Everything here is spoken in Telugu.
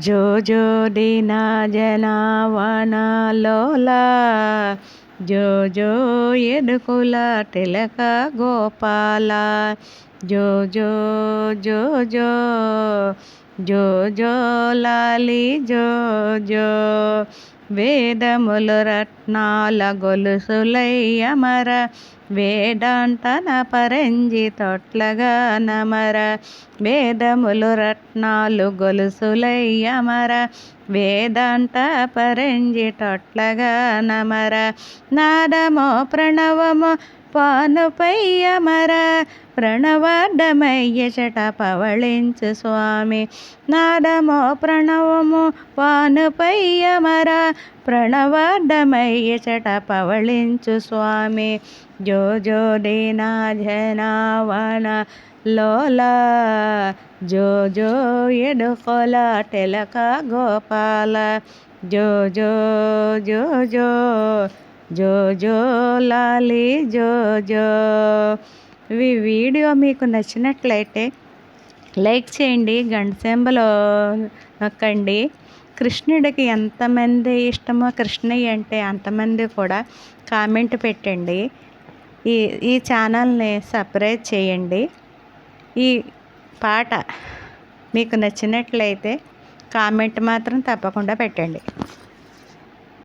జో జో దీన జనావన లోలా జో జో యదుకుల తిలక గోపాల జో జో జో జో జో జో లాలి జో జో వేదములు రత్నాల గొలుసులయ్యమర వేదాంతన పరంజి తొట్లగా నమర వేదములు రత్నాలు గొలుసులయ్యమర వేదాంత పరంజి తొట్లగా నమర నాదమో ప్రణవము పానుపయ్యమర ప్రణవాడ్డమయ్య చట పవళించు స్వామి నాదమో ప్రణవము పానుపయ్యమర ప్రణవాడ్డమయ్య చట పవళించు స్వామి జో జో దీనా జనావన లోలా జో జో యదుకుల తిలక గోపాల జో జో జో జో జో జో లాలి జో జో. ఈ వీడియో మీకు నచ్చినట్లయితే లైక్ చేయండి, గంట సింబల్ నొక్కండి. కృష్ణుడికి ఎంతమంది ఇష్టమో కృష్ణయ్య అంటే అంతమంది కూడా కామెంట్ పెట్టండి. ఈ ఛానల్ని సబ్స్క్రైబ్ చేయండి. ఈ పాట మీకు నచ్చినట్లయితే కామెంట్ మాత్రం తప్పకుండా పెట్టండి.